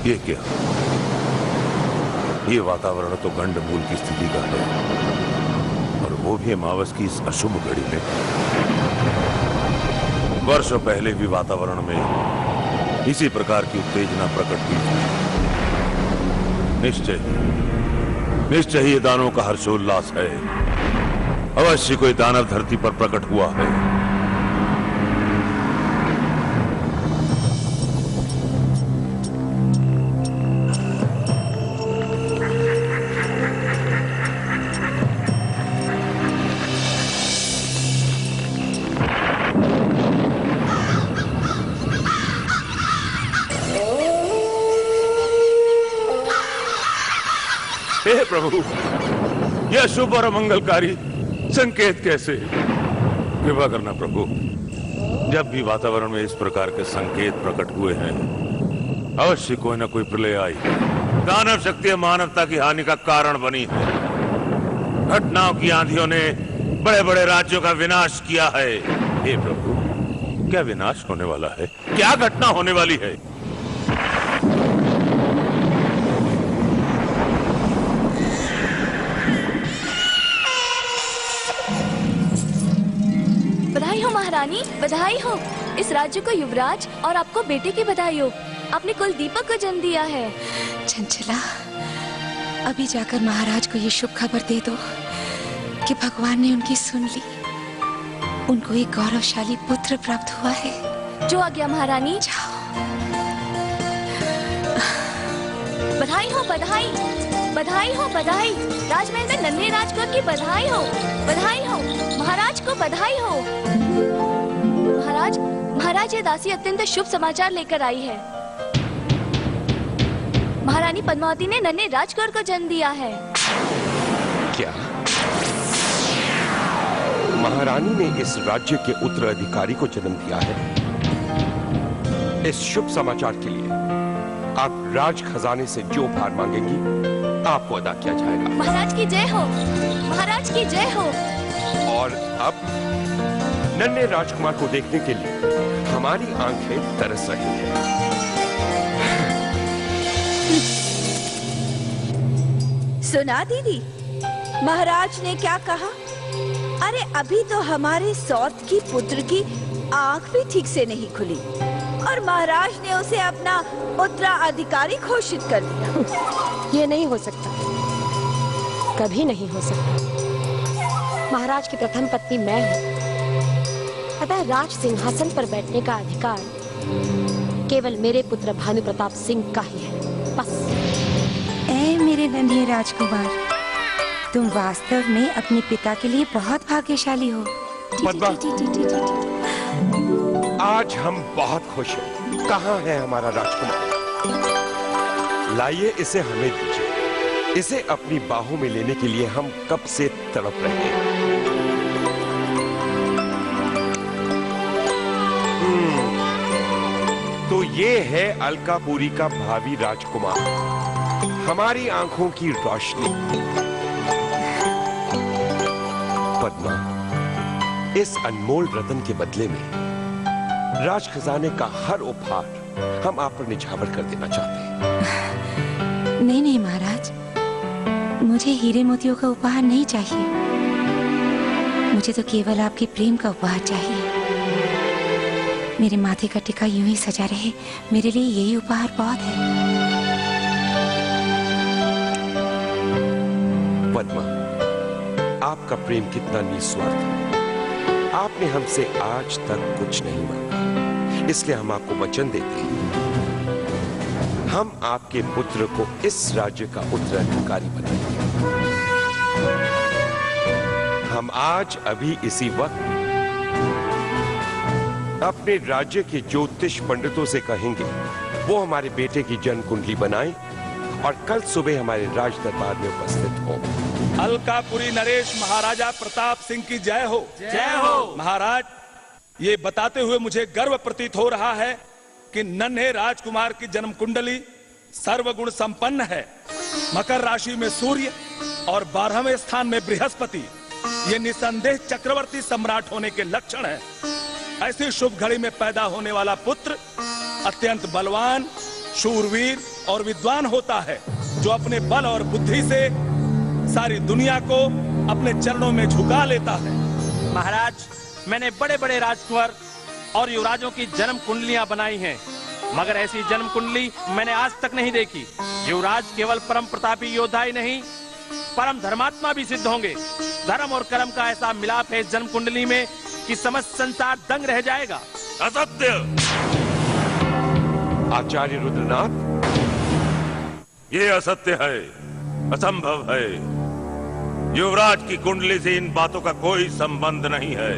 ये क्या? ये वातावरण तो गंडमूल की स्थिति का है, और वो भी अमावस की इस अशुभ घड़ी में। वर्षों पहले भी वातावरण में इसी प्रकार की उत्तेजना प्रकट हुई थी। निश्चय ही ये दानों का हर्षोल्लास है। अवश्य कोई दानव धरती पर प्रकट हुआ है। हे प्रभु, यह शुभ और मंगलकारी संकेत कैसे? कृपा करना प्रभु, जब भी वातावरण में इस प्रकार के संकेत प्रकट हुए हैं, अवश्य कोई न कोई प्रलय आई। दानव शक्ति मानवता की हानि का कारण बनी है। घटनाओं की आंधियों ने बड़े बड़े राज्यों का विनाश किया है। हे प्रभु, क्या विनाश होने वाला है? क्या घटना होने वाली है? बधाई हो महारानी, बधाई हो। इस राज्य को युवराज और आपको बेटे की बधाई हो। आपने कुल दीपक को जन्म दिया है। चंचला, अभी जाकर महाराज को ये शुभ खबर दे दो कि भगवान ने उनकी सुन ली। उनको एक गौरवशाली पुत्र प्राप्त हुआ है। जो आ गया महारानी। जाओ। बधाई हो, बधाई, बधाई हो, बधाई। राजमहल में नन्हे राजकुमार की बधाई हो, बधाई हो। महाराज को बधाई हो। महाराज ये दासी अत्यंत शुभ समाचार लेकर आई है। महारानी पद्मावती ने नन्हे राजकुमार को जन्म दिया है। क्या महारानी ने इस राज्य के उत्तराधिकारी को जन्म दिया है? इस शुभ समाचार के लिए आप राज खजाने से जो भार मांगेंगी आपको अदा किया जाएगा। महाराज की जय हो, महाराज की जय हो। और अब नन्हे राजकुमार को देखने के लिए हमारी आंखें तरस रही हैं। सुना दीदी, महाराज ने क्या कहा? अरे अभी तो हमारे सौत की पुत्र की आंख भी ठीक से नहीं खुली और महाराज ने उसे अपना उत्तराधिकारी घोषित कर दिया। ये नहीं हो सकता, कभी नहीं हो सकता। महाराज की प्रथम पत्नी मैं हूँ, अतः राज सिंहासन पर बैठने का अधिकार केवल मेरे पुत्र भानु प्रताप सिंह का ही है, बस। ऐ मेरे नन्हे राजकुमार, तुम वास्तव में अपने पिता के लिए बहुत भाग्यशाली हो। पद्मा, आज हम बहुत खुश हैं। कहाँ है हमारा राजकुमार? लाइए इसे हमें दीजिए। इसे अपनी बाहों में लेने के लिए हम कब से तड़प रहे हैं। तो ये है अलकापुरी का भावी राजकुमार, हमारी आंखों की रोशनी। पद्मा, इस अनमोल रतन के बदले में राज खजाने का हर उपहार हम आप पर निछावर कर देना चाहते हैं। नहीं नहीं महाराज, मुझे हीरे मोतियों का उपहार नहीं चाहिए। मुझे तो केवल आपके प्रेम का उपहार चाहिए। मेरे माथे का टिका यूं ही सजा रहे, मेरे लिए यही उपहार बहुत है। पद्मा, आपका प्रेम कितना निस्वार्थ है। आपने हमसे आज तक कुछ नहीं मांगा, इसलिए हम आपको वचन देते हैं, हम आपके पुत्र को इस राज्य का उत्तराधिकारी बनाएंगे। हम आज अभी इसी वक्त अपने राज्य के ज्योतिष पंडितों से कहेंगे वो हमारे बेटे की जन्म कुंडली बनाएं और कल सुबह हमारे राज दरबार में उपस्थित हो। अलकापुरी नरेश महाराजा प्रताप सिंह की जय हो। जय हो। महाराज, ये बताते हुए मुझे गर्व प्रतीत हो रहा है कि नन्हे राजकुमार की जन्म कुंडली सर्वगुण संपन्न है। मकर राशि में सूर्य और 12वें स्थान में बृहस्पति, ये निसंदेह चक्रवर्ती सम्राट होने के लक्षण है। ऐसी शुभ घड़ी में पैदा होने वाला पुत्र अत्यंत बलवान, शूरवीर और विद्वान होता है जो अपने बल और बुद्धि से सारी दुनिया को अपने चरणों में झुका लेता है। महाराज, मैंने बड़े बड़े राजकुंवर और युवराजों की जन्म कुंडलियां बनाई हैं, मगर ऐसी जन्म कुंडली मैंने आज तक नहीं देखी। युवराज केवल परम प्रतापी योद्धा ही नहीं, परम धर्मात्मा भी सिद्ध होंगे। धर्म और कर्म का ऐसा मिलाप है इस जन्म कुंडली में कि समस्त संसार दंग रह जाएगा। असत्य! आचार्य रुद्रनाथ, ये असत्य है, असंभव है। युवराज की कुंडली से इन बातों का कोई संबंध नहीं है।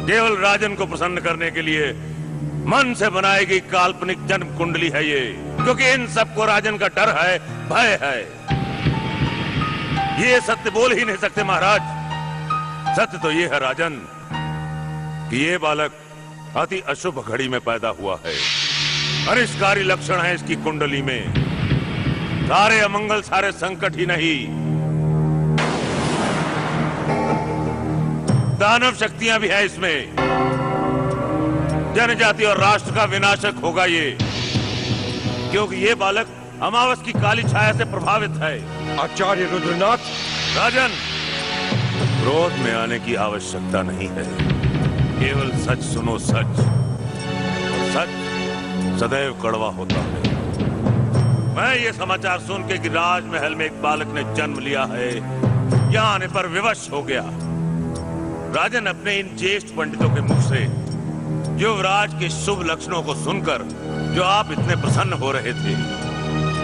केवल राजन को प्रसन्न करने के लिए मन से बनाई गई काल्पनिक जन्म कुंडली है ये, क्योंकि इन सबको राजन का डर है, भय है। ये सत्य बोल ही नहीं सकते महाराज। सत्य तो ये है राजन कि ये बालक अति अशुभ घड़ी में पैदा हुआ है। अनिष्टकारी लक्षण है इसकी कुंडली में। सारे अमंगल, सारे संकट ही नहीं, दानव शक्तियां भी हैं इसमें। जनजाति और राष्ट्र का विनाशक होगा ये, क्योंकि ये बालक अमावस की काली छाया से प्रभावित है। आचार्य रुद्रनाथ, राजन, क्रोध में आने की आवश्यकता नहीं है। केवल सच सुनो, सच। सच सदैव कड़वा होता है। मैं ये समाचार सुन के कि राजमहल में एक बालक ने जन्म लिया है, यहाँ आने पर विवश हो गया। राजन अपने इन ज्येष्ठ पंडितों के मुख से युवराज के शुभ लक्षणों को सुनकर जो आप इतने प्रसन्न हो रहे थे,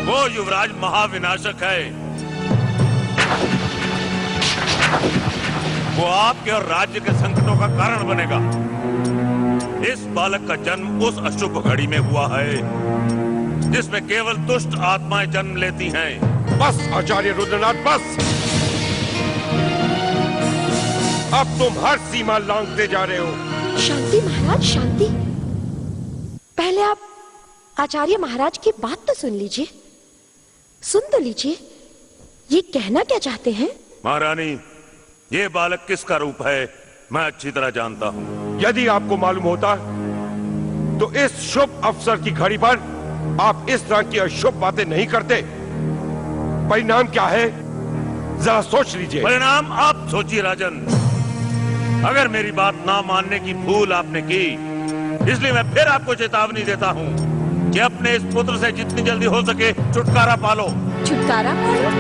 वो युवराज महाविनाशक है। वो आपके और राज्य के संकटों का कारण बनेगा। इस बालक का जन्म उस अशुभ घड़ी में हुआ है जिसमें केवल दुष्ट आत्माएं जन्म लेती हैं। बस आचार्य रुद्रनाथ, बस। अब तुम हर सीमा लांघते जा रहे हो। शांति महाराज, शांति। पहले आप आचार्य महाराज की बात तो सुन लीजिए। सुन तो लीजिए, ये कहना क्या चाहते हैं? महारानी, ये बालक किसका रूप है मैं अच्छी तरह जानता हूँ। यदि आपको मालूम होता तो इस शुभ अवसर की घड़ी पर आप इस तरह की अशुभ बातें नहीं करते। परिणाम क्या है जरा सोच लीजिए। परिणाम आप सोचिए राजन। अगर मेरी बात ना मानने की भूल आपने की, इसलिए मैं फिर आपको चेतावनी देता हूँ कि अपने इस पुत्र से जितनी जल्दी हो सके छुटकारा पालो। छुटकारा पालो?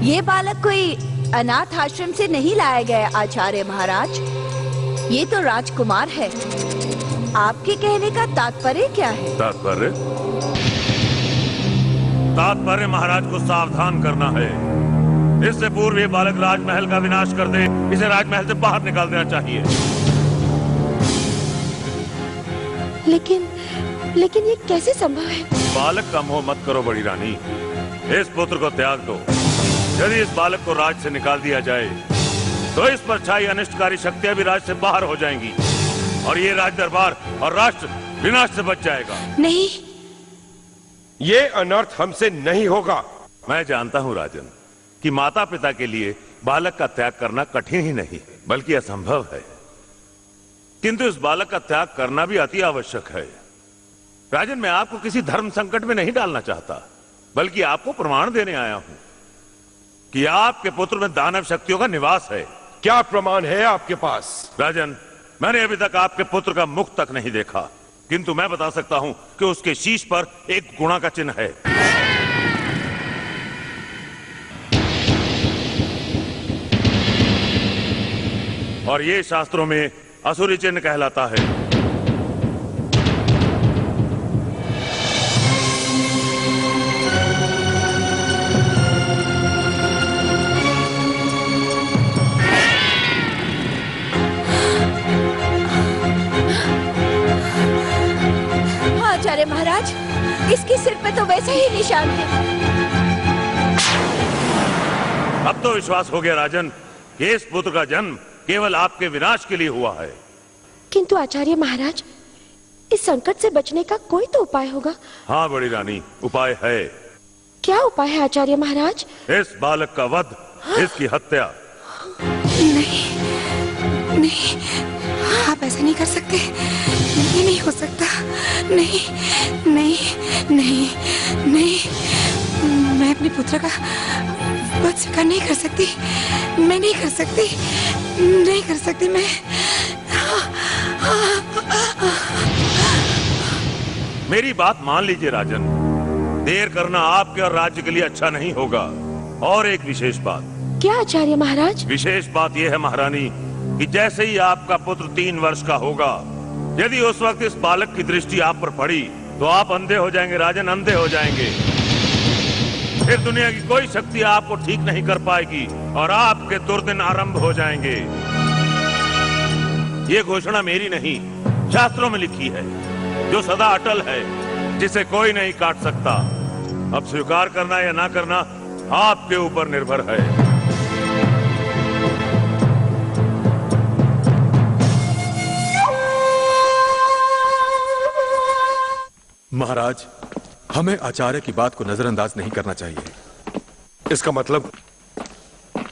ये बालक कोई अनाथ आश्रम से नहीं लाया गया आचार्य महाराज। ये तो राजकुमार है। आपके कहने का तात्पर्य क्या है? तात्पर्य? तात्पर्य महाराज को सावधान करना है। इससे पूर्व ये बालक राजमहल का विनाश कर दे। इसे राजमहल से बाहर निकाल देना चाहिए। लेकिन ये कैसे संभव है? बालक का मोह मत करो बड़ी रानी। इस पुत्र को त्याग दो। यदि इस बालक को राज से निकाल दिया जाए तो इस पर छाई अनिष्टकारी शक्तियां भी राज से बाहर हो जाएंगी और ये राज दरबार और राष्ट्र विनाश से बच जाएगा। नहीं, ये अनर्थ हमसे नहीं होगा। मैं जानता हूँ राजन कि माता पिता के लिए बालक का त्याग करना कठिन ही नहीं बल्कि असंभव है, किंतु इस बालक का त्याग करना भी अति आवश्यक है। राजन, मैं आपको किसी धर्म संकट में नहीं डालना चाहता, बल्कि आपको प्रमाण देने आया हूं कि आपके पुत्र में दानव शक्तियों का निवास है। क्या प्रमाण है आपके पास? राजन, मैंने अभी तक आपके पुत्र का मुख तक नहीं देखा, किंतु मैं बता सकता हूं कि उसके शीश पर एक गुणा का चिन्ह है। और ये शास्त्रों में असुरी चिन्ह कहलाता है। आचार्य महाराज, इसके सिर पे तो वैसे ही निशान है। अब तो विश्वास हो गया राजन कि इस पुत्र का जन्म केवल आपके विनाश के लिए हुआ है। किंतु आचार्य महाराज, इस संकट से बचने का कोई तो उपाय होगा। हाँ बड़ी रानी, उपाय है। क्या उपाय है आचार्य महाराज? इस बालक का वध, इसकी हत्या। नहीं, आप ऐसा नहीं कर सकते। ये नहीं हो सकता। नहीं नहीं नहीं नहीं, मैं अपने पुत्र का वध स्वीकार नहीं कर सकती। मैं नहीं कर सकती, नहीं कर सकती मैं। मेरी बात मान लीजिए राजन, देर करना आपके और राज्य के लिए अच्छा नहीं होगा। और एक विशेष बात। क्या आचार्य महाराज? विशेष बात यह है महारानी कि जैसे ही आपका पुत्र 3 वर्ष का होगा, यदि उस वक्त इस बालक की दृष्टि आप पर पड़ी तो आप अंधे हो जाएंगे राजन, अंधे हो जाएंगे। फिर दुनिया की कोई शक्ति आपको ठीक नहीं कर पाएगी और आपके दुर्दिन आरंभ हो जाएंगे। ये घोषणा मेरी नहीं, शास्त्रों में लिखी है, जो सदा अटल है, जिसे कोई नहीं काट सकता। अब स्वीकार करना या ना करना आपके ऊपर निर्भर है। महाराज, हमें आचार्य की बात को नजरअंदाज नहीं करना चाहिए। इसका मतलब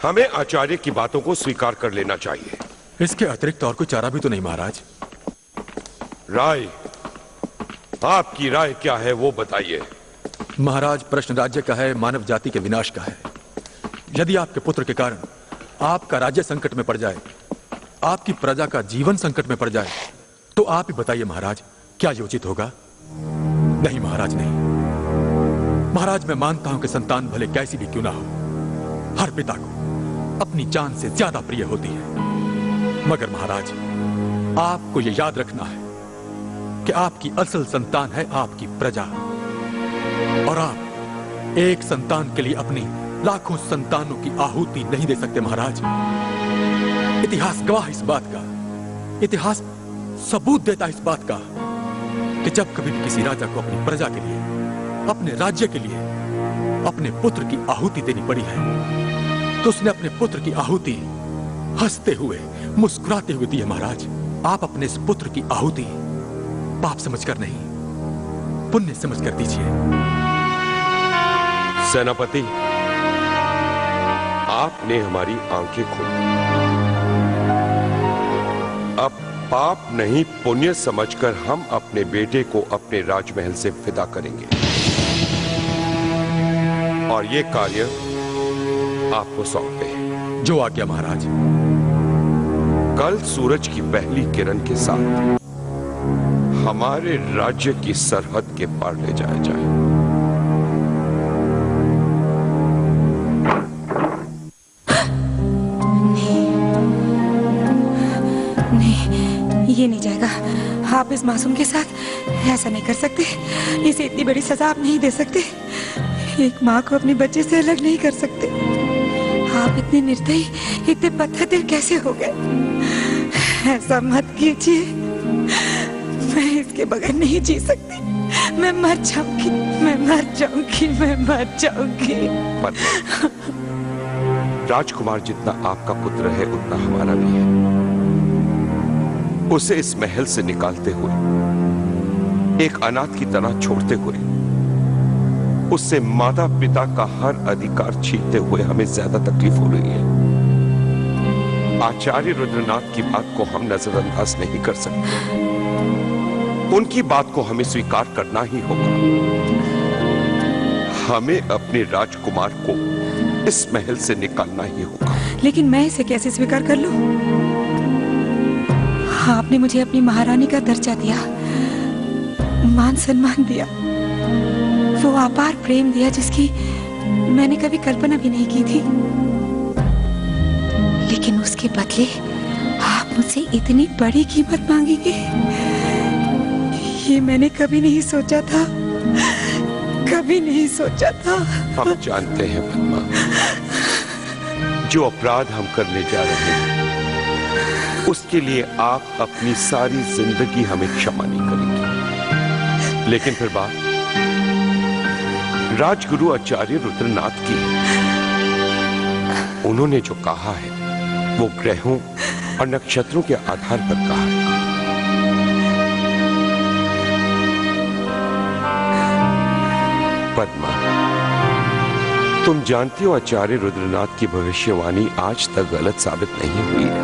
हमें आचार्य की बातों को स्वीकार कर लेना चाहिए। इसके अतिरिक्त और कोई चारा भी तो नहीं महाराज। राय, आपकी राय क्या है वो बताइए। महाराज, प्रश्न राज्य का है, मानव जाति के विनाश का है। यदि आपके पुत्र के कारण आपका राज्य संकट में पड़ जाए, आपकी प्रजा का जीवन संकट में पड़ जाए, तो आप ही बताइए महाराज, क्या ये उचित होगा? नहीं महाराज, नहीं। महाराज, मैं मानता हूं कि संतान भले कैसी भी क्यों ना हो, हर पिता को अपनी जान से ज्यादा प्रिय होती है। मगर महाराज, आपको यह याद रखना है कि आपकी असल संतान है आपकी प्रजा, और आप एक संतान के लिए अपनी लाखों संतानों की आहुति नहीं दे सकते महाराज। इतिहास गवाह इस बात का, इतिहास सबूत देता इस बात का कि जब कभी भी किसी राजा को अपनी प्रजा के लिए, अपने राज्य के लिए अपने पुत्र की आहुति देनी पड़ी है, तो उसने अपने पुत्र की आहुति हंसते हुए, मुस्कुराते हुए दी है महाराज। आप अपने इस पुत्र की आहुति पाप समझकर नहीं, पुण्य समझकर दीजिए। सेनापति, आपने हमारी आंखें खोली। अब पाप नहीं, पुण्य समझकर हम अपने बेटे को अपने राजमहल से विदा करेंगे, और ये कार्य आपको सौंपते हैं। जो आज्ञा महाराज। कल सूरज की पहली किरण के साथ हमारे राज्य की सरहद के पार ले जाया जाए। नहीं, ये नहीं जाएगा। आप इस मासूम के साथ ऐसा नहीं कर सकते। इसे इतनी बड़ी सजा आप नहीं दे सकते। एक माँ को अपने बच्चे से अलग नहीं कर सकते। आप इतने निर्दयी, इतने पत्थर कैसे हो गए? ऐसा मत कीजिए। मैं इसके बगैर नहीं जी सकती। मैं मर जाऊंगी, मैं मर जाऊंगी, मैं मर जाऊंगी। राजकुमार जितना आपका पुत्र है उतना हमारा भी है। उसे इस महल से निकालते हुए, एक अनाथ की तरह छोड़ते हुए, उससे माता पिता का हर अधिकार छीनते हुए हमें ज्यादा तकलीफ हो रही है। आचार्य रुद्रनाथ की बात को हम नजरअंदाज नहीं कर सकते। उनकी बात को हमें स्वीकार करना ही होगा। हमें अपने राजकुमार को इस महल से निकालना ही होगा। लेकिन मैं इसे कैसे स्वीकार कर लूं? आपने मुझे अपनी महारानी का दर्जा दिया, मान सम्मान दिया, वो अपार प्रेम दिया जिसकी मैंने कभी कल्पना भी नहीं की थी। लेकिन उसके बदले आप मुझसे इतनी बड़ी कीमत मांगेंगे, ये मैंने कभी नहीं सोचा था, कभी नहीं सोचा था। हम जानते हैं पद्मा, जो अपराध हम करने जा रहे हैं उसके लिए आप अपनी सारी जिंदगी हमें क्षमा नहीं करेंगी। लेकिन फिर बात राजगुरु आचार्य रुद्रनाथ की, उन्होंने जो कहा है वो ग्रहों और नक्षत्रों के आधार पर कहा है। पद्मा, तुम जानती हो आचार्य रुद्रनाथ की भविष्यवाणी आज तक गलत साबित नहीं हुई है।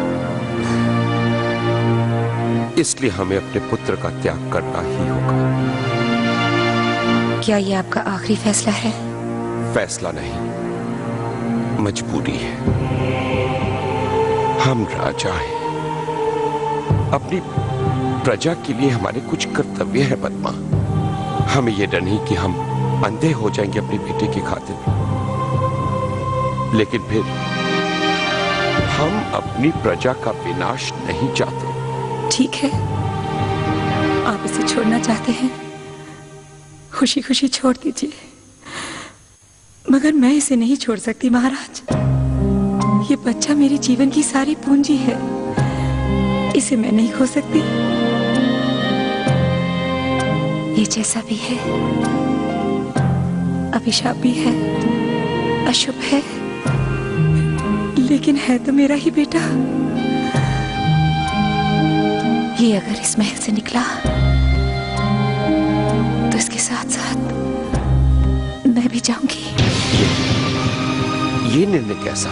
इसलिए हमें अपने पुत्र का त्याग करना ही होगा। क्या ये आपका आखिरी फैसला है? फैसला नहीं, मजबूरी है। हम राजा हैं, अपनी प्रजा के लिए हमारे कुछ कर्तव्य है पद्मा। हमें यह डर नहीं कि हम अंधे हो जाएंगे अपने बेटे की खातिर, लेकिन फिर हम अपनी प्रजा का विनाश नहीं चाहते। ठीक है, आप इसे छोड़ना चाहते हैं, खुशी खुशी छोड़ दीजिए, मगर मैं इसे नहीं छोड़ सकती महाराज। ये बच्चा मेरे जीवन की सारी पूंजी है, इसे मैं नहीं खो सकती। ये जैसा भी है, अभिशाप भी है, अशुभ है, लेकिन है तो मेरा ही बेटा। ये अगर इस महल से निकला तो इसके साथ साथ मैं भी जाऊंगी। ये निर्णय कैसा?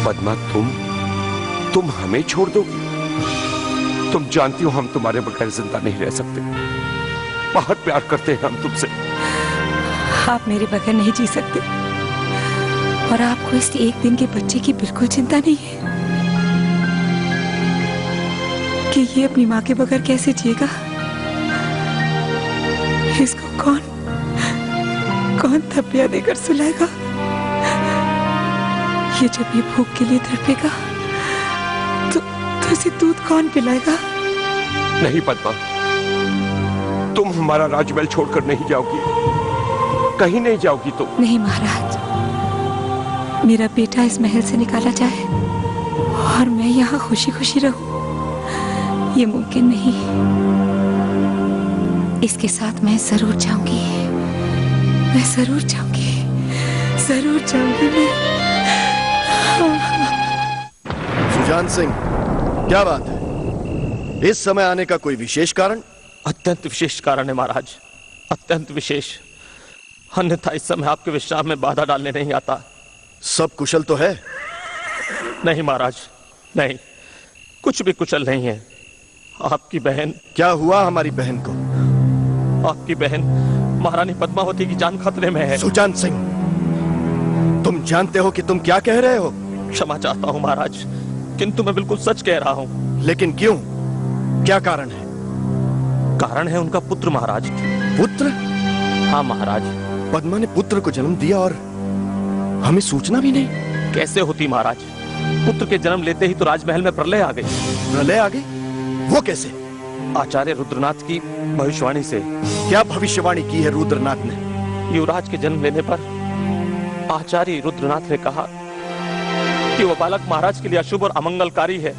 पद्मा, तुम हमें छोड़ दोगी? तुम जानती हो हम तुम्हारे बगैर जिंदा नहीं रह सकते। बहुत प्यार करते हैं हम तुमसे। आप मेरे बगैर नहीं जी सकते, और आपको इस एक दिन के बच्चे की बिल्कुल चिंता नहीं है कि ये अपनी माँ के बगैर कैसे जिएगा। इसको कौन थप्पियां देकर सुलाएगा? ये जब ये भूख के लिए तड़पेगा तो इसे दूध कौन पिलाएगा? नहीं पद्मा, तुम हमारा राजमहल छोड़कर नहीं जाओगी, कहीं नहीं जाओगी तुम। नहीं महाराज, मेरा बेटा इस महल से निकाला जाए और मैं यहाँ खुशी खुशी रहूं, ये मुमकिन नहीं। इसके साथ मैं जरूर जाऊंगी, मैं जरूर जाऊंगी, जरूर जाऊंगी मैं। सुजान सिंह, क्या बात है? इस समय आने का कोई विशेष कारण? अत्यंत विशेष कारण है महाराज, अत्यंत विशेष। अन्यथा इस समय आपके विश्राम में बाधा डालने नहीं आता। सब कुशल तो है? नहीं महाराज, नहीं, कुछ भी कुशल नहीं है। आपकी बहन। क्या हुआ हमारी बहन को? आपकी बहन महारानी पद्मावती की जान खतरे में है। सुजान सिंह, तुम जानते हो कि तुम क्या कह रहे हो? क्षमा चाहता हूँ महाराज, किंतु मैं बिल्कुल सच कह रहा हूँ। लेकिन क्यों? क्या कारण है? कारण है उनका पुत्र महाराज। पुत्र? हाँ महाराज। पद्मा ने पुत्र को जन्म दिया और हमें सूचना भी नहीं? कैसे होती महाराज, पुत्र के जन्म लेते ही तो राजमहल में प्रलय आ गई। प्रलय आ गई? वो कैसे? आचार्य रुद्रनाथ की भविष्यवाणी से। क्या भविष्यवाणी की है रुद्रनाथ ने? युवराज के जन्म लेने पर आचार्य रुद्रनाथ ने कहा कि वो बालक महाराज के लिए अशुभ और अमंगलकारी है।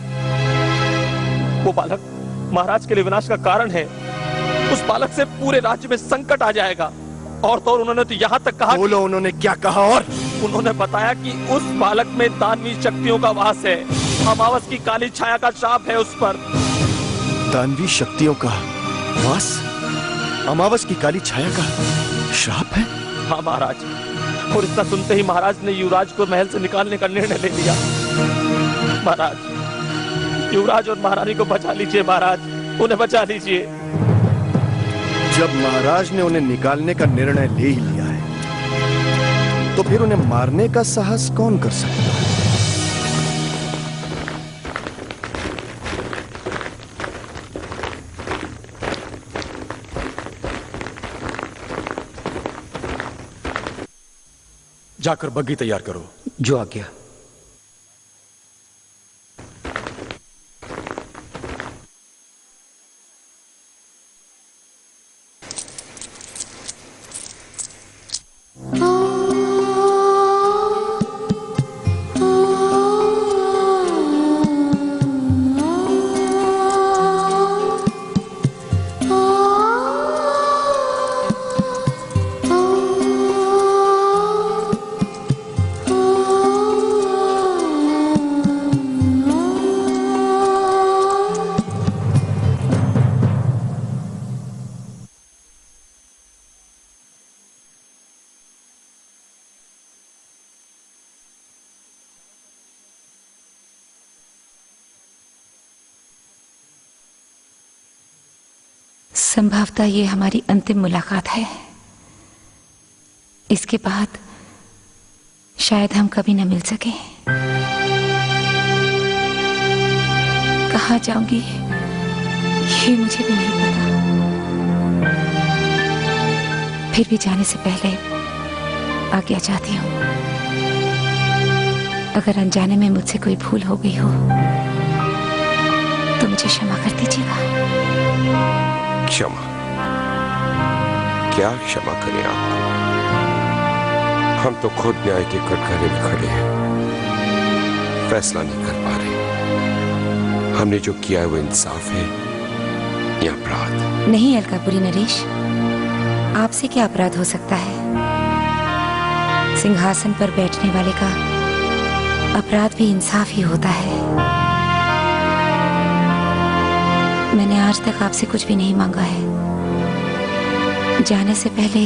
वो बालक महाराज के लिए विनाश का कारण है। उस बालक से पूरे राज्य में संकट आ जाएगा। और तो उन्होंने तो यहाँ तक कहा। बोलो, उन्होंने क्या कहा? और उन्होंने बताया कि उस बालक में दानवी शक्तियों का वास है, अमावस की काली छाया का शाप है उस पर। दानवी शक्तियों का वास? अमावस की काली छाया का श्राप है? हाँ महाराज। और इतना सुनते ही महाराज ने युवराज को महल से निकालने का निर्णय ले लिया। महाराज, युवराज और महारानी को बचा लीजिए महाराज, उन्हें बचा लीजिए। जब महाराज ने उन्हें निकालने का निर्णय ले ही लिया है, तो फिर उन्हें मारने का साहस कौन कर सकता है? जाकर बग्गी तैयार करो। जो आज्ञा। संभवतः ये हमारी अंतिम मुलाकात है। इसके बाद शायद हम कभी न मिल सके। कहाँ जाऊंगी ये मुझे भी नहीं पता। फिर भी जाने से पहले आज्ञा चाहती हूँ। अगर अनजाने में मुझसे कोई भूल हो गई हो तो मुझे क्षमा कर दीजिएगा। क्षमा? क्या क्षमा करें आपको? हम तो खुद न्याय के कटघरे में खड़े हैं, फैसला नहीं कर पा रहे। हमने जो किया है वो इंसाफ है या अपराध? नहीं अलकापुरी नरेश, आपसे क्या अपराध हो सकता है? सिंहासन पर बैठने वाले का अपराध भी इंसाफ ही होता है। मैंने आज तक आपसे कुछ भी नहीं मांगा है। जाने से पहले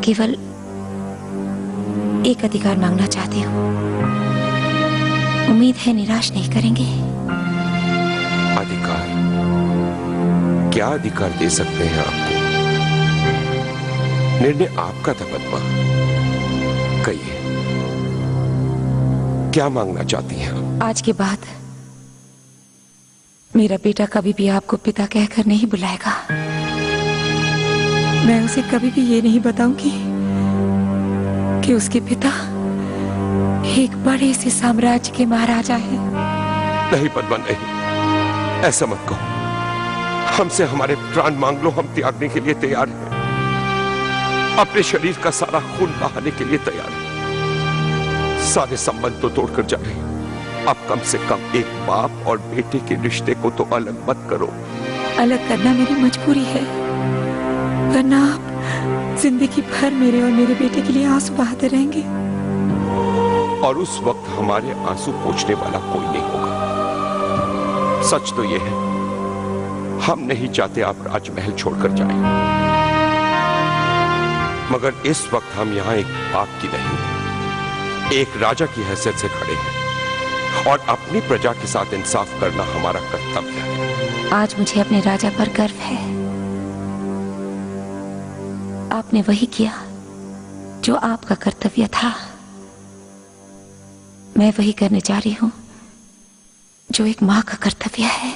केवल एक अधिकार मांगना चाहती हूँ। उम्मीद है निराश नहीं करेंगे। अधिकार? क्या अधिकार दे सकते हैं आपको? निर्णय आपका था पद्मा। कहिए, क्या मांगना चाहती हैं? आज के बाद मेरा बेटा कभी भी आपको पिता कहकर नहीं बुलाएगा। मैं उसे कभी भी ये नहीं बताऊंगी कि उसके पिता एक बड़े से साम्राज्य के महाराजा हैं। नहीं पद्मा, नहीं, ऐसा मत कहो। हमसे हमारे प्राण मांग लो, हम त्यागने के लिए तैयार हैं। अपने शरीर का सारा खून बहाने के लिए तैयार हैं। सारे संबंध तो तोड़कर जाए, अब कम से कम एक बाप और बेटे के रिश्ते को तो अलग मत करो। अलग करना मेरी मजबूरी है, वरना आप जिंदगी भर मेरे और मेरे बेटे के लिए आंसू बहाते रहेंगे। और उस वक्त हमारे आंसू पोंछने वाला कोई नहीं होगा। सच तो यह है, हम नहीं चाहते आप राजमहल छोड़कर जाएं। मगर इस वक्त हम यहां एक बाप की नहीं, एक राजा की हैसियत से खड़े हैं और अपनी प्रजा के साथ इंसाफ करना हमारा कर्तव्य है। आज मुझे अपने राजा पर गर्व है। आपने वही किया जो आपका कर्तव्य था। मैं वही करने जा रही हूं जो एक मां का कर्तव्य है।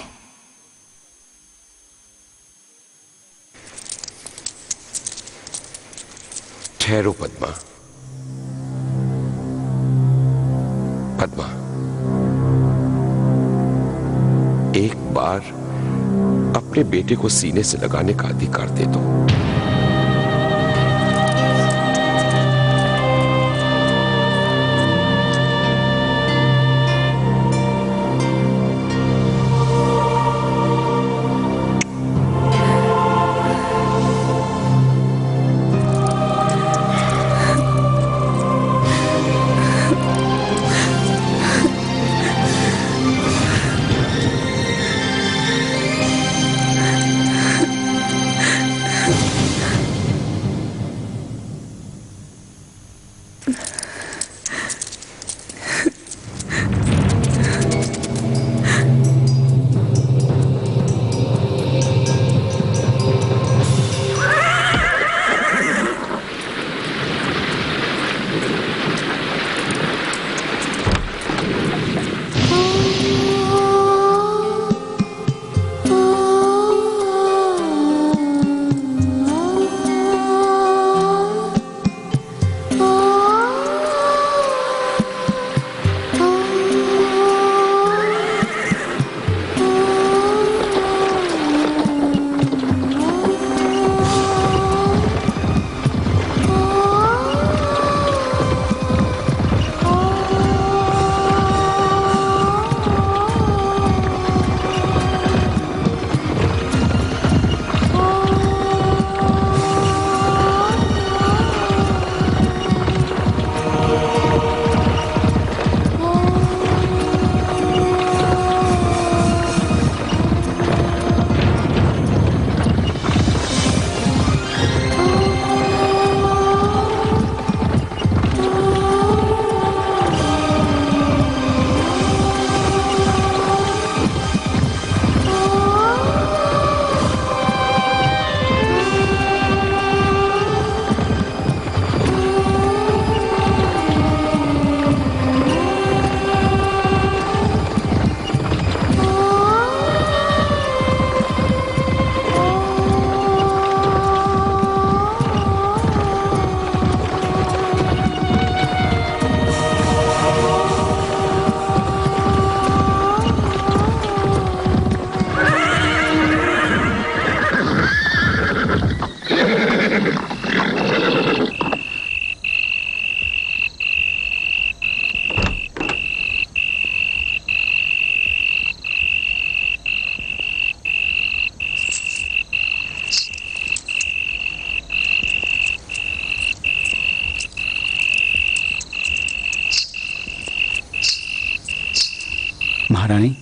ठहरो पद्मा। पद्मा, एक बार अपने बेटे को सीने से लगाने का अधिकार दे दो। महारानी,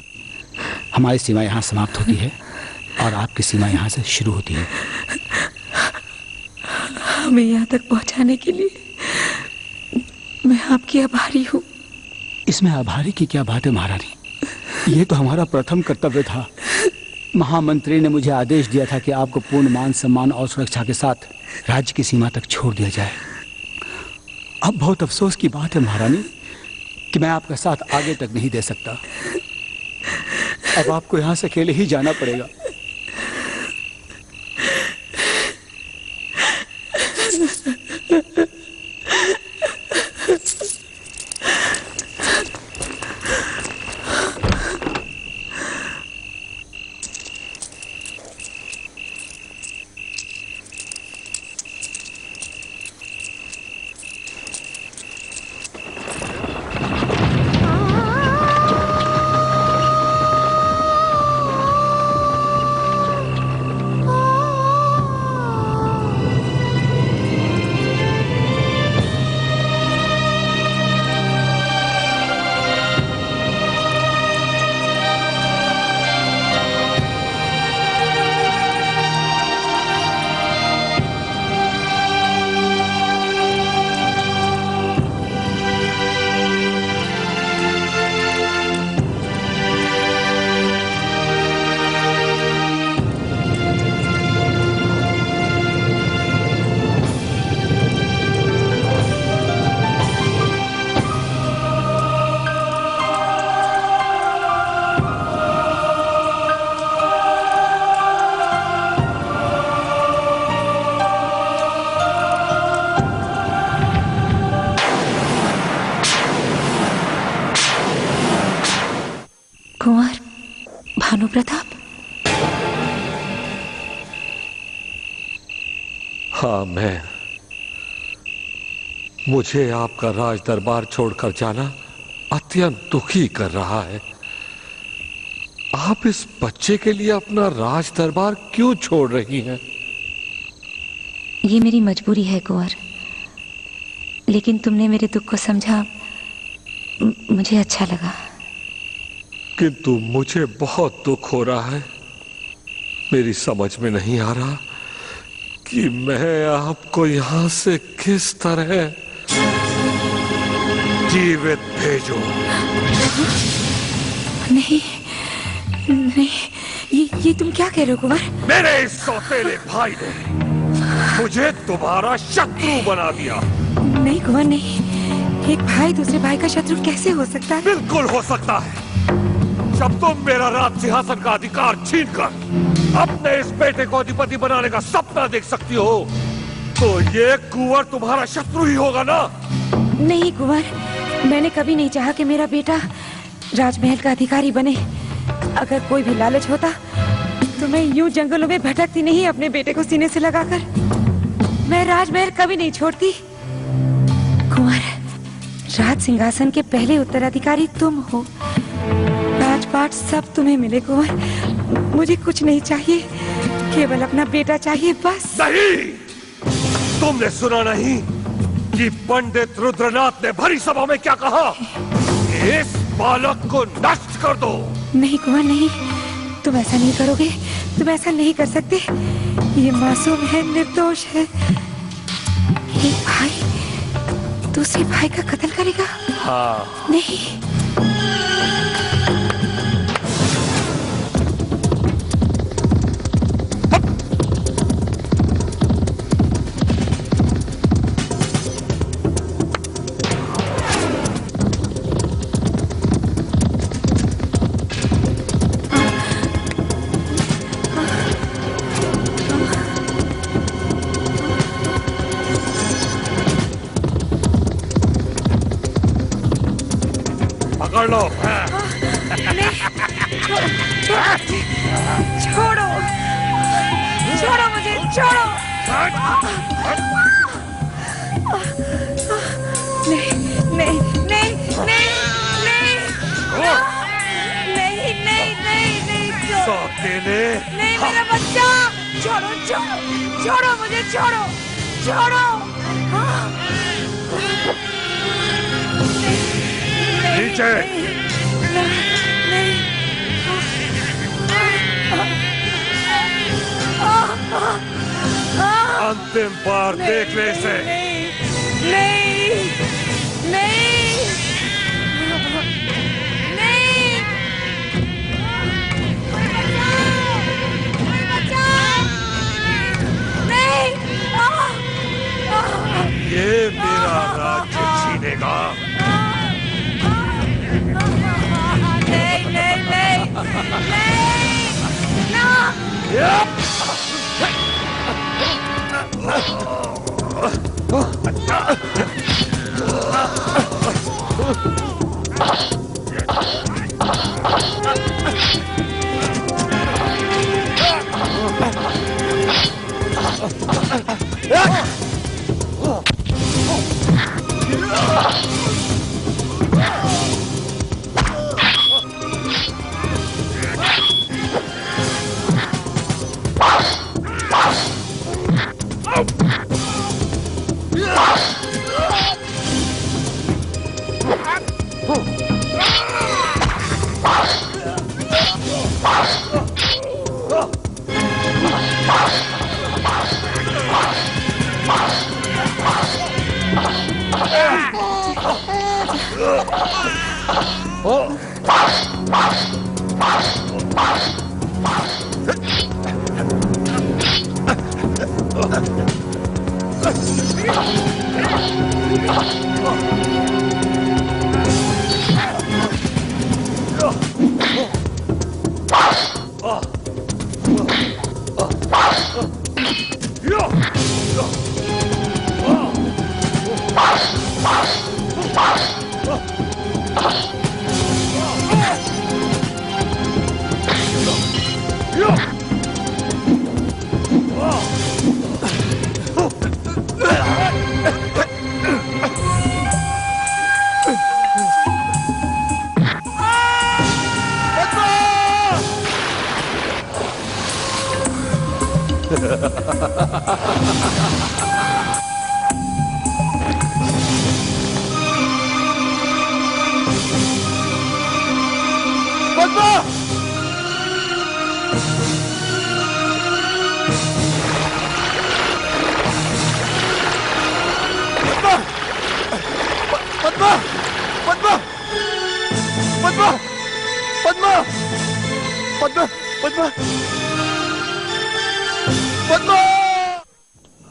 हमारी सीमा यहाँ समाप्त होती है और आपकी सीमा यहाँ से शुरू होती है। हमें यहाँ तक पहुँचाने के लिए मैं आपकी आभारी हूँ। इसमें आभारी की क्या बात है महारानी? ये तो हमारा प्रथम कर्तव्य था। महामंत्री ने मुझे आदेश दिया था कि आपको पूर्ण मान सम्मान और सुरक्षा के साथ राज्य की सीमा तक छोड़ दिया जाए। अब बहुत अफसोस की बात है महारानी कि मैं आपका साथ आगे तक नहीं दे सकता। अब आपको यहाँ से अकेले ही जाना पड़ेगा। कुंवर भानु प्रताप। हाँ, मुझे आपका राज दरबार छोड़कर जाना अत्यंत दुखी कर रहा है। आप इस बच्चे के लिए अपना राज दरबार क्यों छोड़ रही हैं? ये मेरी मजबूरी है कुंवर, लेकिन तुमने मेरे दुख को समझा, मुझे अच्छा लगा। किंतु मुझे बहुत दुख हो रहा है। मेरी समझ में नहीं आ रहा कि मैं आपको यहां से किस तरह जीवित भेजूं। नहीं नहीं, ये तुम क्या कह रहे हो कुंवर? मेरे इस सौतेले भाई ने मुझे तुम्हारा शत्रु बना दिया। नहीं कुंवर नहीं, एक भाई दूसरे भाई का शत्रु कैसे हो सकता है? बिल्कुल हो सकता है। जब तुम मेरा राज सिंहासन का अधिकार छीनकर अपने इस बेटे को अधिपति बनाने का सपना देख सकती हो, तो ये कुंवर तुम्हारा शत्रु ही होगा ना? नहीं कुंवर, मैंने कभी नहीं चाहा कि मेरा बेटा राजमहल का अधिकारी बने। अगर कोई भी लालच होता तो मैं यूं जंगलों में भटकती नहीं अपने बेटे को सीने से लगाकर। मैं राजमहल कभी नहीं छोड़ती। कुंवर, राज सिंहासन के पहले उत्तराधिकारी तुम हो। राजपाट सब तुम्हें मिले कुंवर। मुझे कुछ नहीं चाहिए, केवल अपना बेटा चाहिए बस। नहीं, तुमने सुना नहीं कि पंडित रुद्रनाथ ने भरी सभा में क्या कहा? इस बालक को नष्ट कर दो। नहीं कुंवर नहीं, तुम ऐसा नहीं करोगे। तुम ऐसा नहीं कर सकते। ये मासूम है, निर्दोष है। एक भाई दूसरे भाई का कत्ल करेगा? हाँ। नहीं। पकड़ लो। छोड़ो, छोड़ो मुझे, छोड़ो। नहीं नहीं नहीं नहीं नहीं नहीं नहीं नहीं नहीं, नहीं मेरा बच्चा, छोड़ो छोड़ो छोड़ो मुझे, छोड़ो छोड़ो। नीचे। नहीं अंतिम बार देख ले इसे। नहीं नहीं नहीं नहीं ये मेरा राज्य छीनेगा। नहीं नहीं नहीं नहीं ना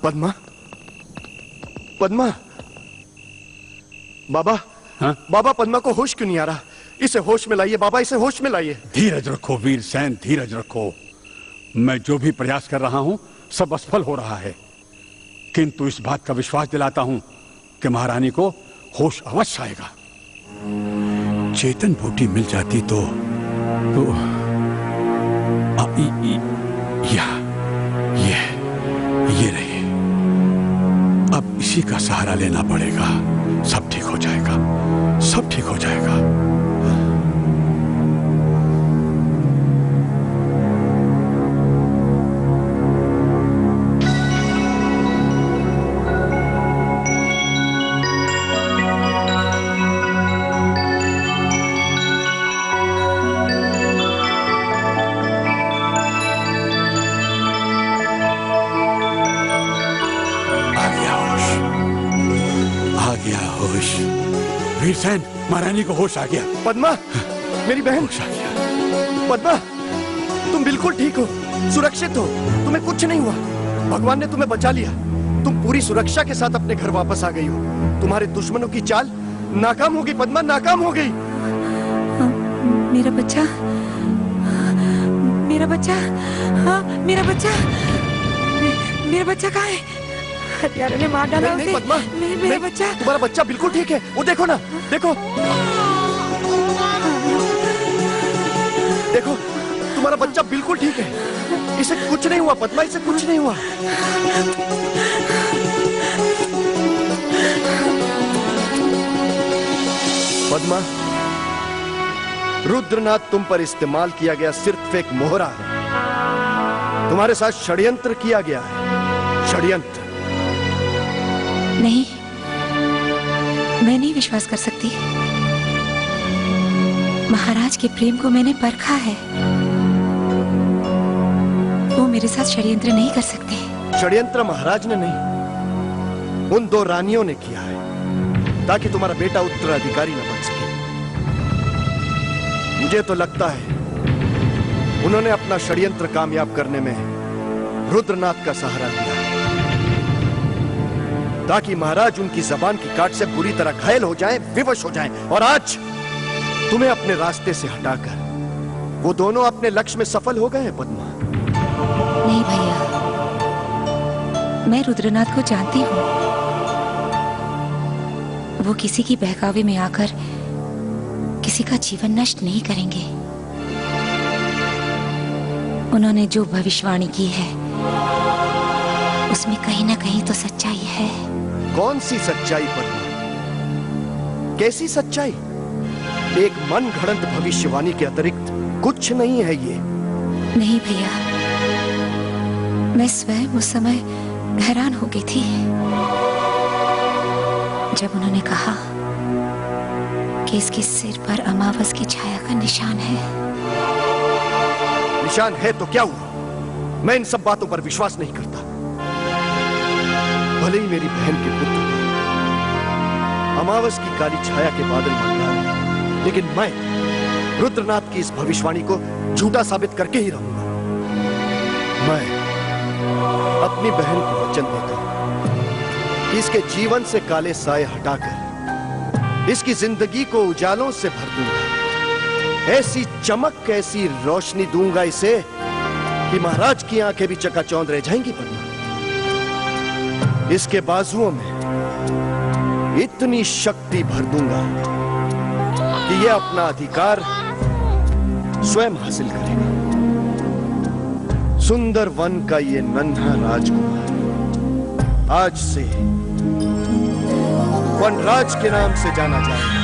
पद्मा, पद्मा, बाबा, हाँ? बाबा पद्मा को होश क्यों नहीं आ रहा? इसे होश में लाइए बाबा, इसे होश में लाइए। धीरज रखो वीरसेन, धीरज रखो। मैं जो भी प्रयास कर रहा हूं सब असफल हो रहा है, किंतु इस बात का विश्वास दिलाता हूं कि महारानी को होश अवश्य आएगा। चेतन बूटी मिल जाती तो ये रही। अब इसी का सहारा लेना पड़ेगा। सब ठीक हो जाएगा, सब ठीक हो जाएगा। वीरसेन, महारानी को होश आ गया। पद्मा, मेरी बहन, होश आ गया। पद्मा, तुम बिल्कुल ठीक हो, सुरक्षित हो, तुम्हें कुछ नहीं हुआ। भगवान ने तुम्हें बचा लिया। तुम पूरी सुरक्षा के साथ अपने घर वापस आ गई हो। तुम्हारे दुश्मनों की चाल नाकाम हो गई पद्मा, नाकाम हो गई। मेरा बच्चा, मेरा बच्चा, हाँ मेरा बच्चा, मेरा बच्चा कहाँ है? हत्यारों ने मार डाला उसे। पद्मा, मेरा बच्चा, तुम्हारा बच्चा बिल्कुल ठीक है। वो देखो ना, देखो देखो, तुम्हारा बच्चा बिल्कुल ठीक है। इसे कुछ नहीं हुआ पद्मा, इसे कुछ नहीं हुआ। पद्मा, रुद्रनाथ तुम पर इस्तेमाल किया गया सिर्फ एक मोहरा है। तुम्हारे साथ षड्यंत्र किया गया है, षड्यंत्र। नहीं, मैं नहीं विश्वास कर सकती। महाराज के प्रेम को मैंने परखा है। वो मेरे साथ षड्यंत्र नहीं कर सकते। षड्यंत्र महाराज ने नहीं, उन दो रानियों ने किया है ताकि तुम्हारा बेटा उत्तराधिकारी न बन सके। मुझे तो लगता है उन्होंने अपना षड्यंत्र कामयाब करने में रुद्रनाथ का सहारा लिया है, ताकि महाराज उनकी जबान की काट से बुरी तरह घायल हो जाएं, विवश हो जाएं, और आज तुम्हें अपने रास्ते से हटाकर वो दोनों अपने लक्ष्य में सफल हो गए हैं पद्मा। नहीं भैया, मैं रुद्रनाथ को जानती हूँ। वो किसी की बहकावे में आकर किसी का जीवन नष्ट नहीं करेंगे। उन्होंने जो भविष्यवाणी की है उसमें कहीं ना कहीं तो सच्चाई है। कौन सी सच्चाई पद्मा? कैसी सच्चाई? एक मन घड़ंत भविष्यवाणी के अतिरिक्त कुछ नहीं है ये। नहीं भैया, मैं स्वयं उस समय हैरान हो गई थी जब उन्होंने कहा कि इसके सिर पर अमावस की छाया का निशान है। निशान है तो क्या हुआ? मैं इन सब बातों पर विश्वास नहीं करता। भले ही मेरी बहन के पुत्र अमावस की काली छाया के बादल मंडरा रहे, लेकिन मैं रुद्रनाथ की इस भविष्यवाणी को झूठा साबित करके ही रहूंगा। मैं अपनी बहन को वचन देता हूं कि इसके जीवन से काले साए हटाकर इसकी जिंदगी को उजालों से भर दूंगा। ऐसी चमक, ऐसी रोशनी दूंगा इसे कि महाराज की आंखें भी चकाचौंध रह जाएंगी। पद्मा, इसके बाजुओं में इतनी शक्ति भर दूंगा कि यह अपना अधिकार स्वयं हासिल करेगा। सुंदर वन का ये नन्हा राजकुमार आज से वनराज के नाम से जाना जाएगा।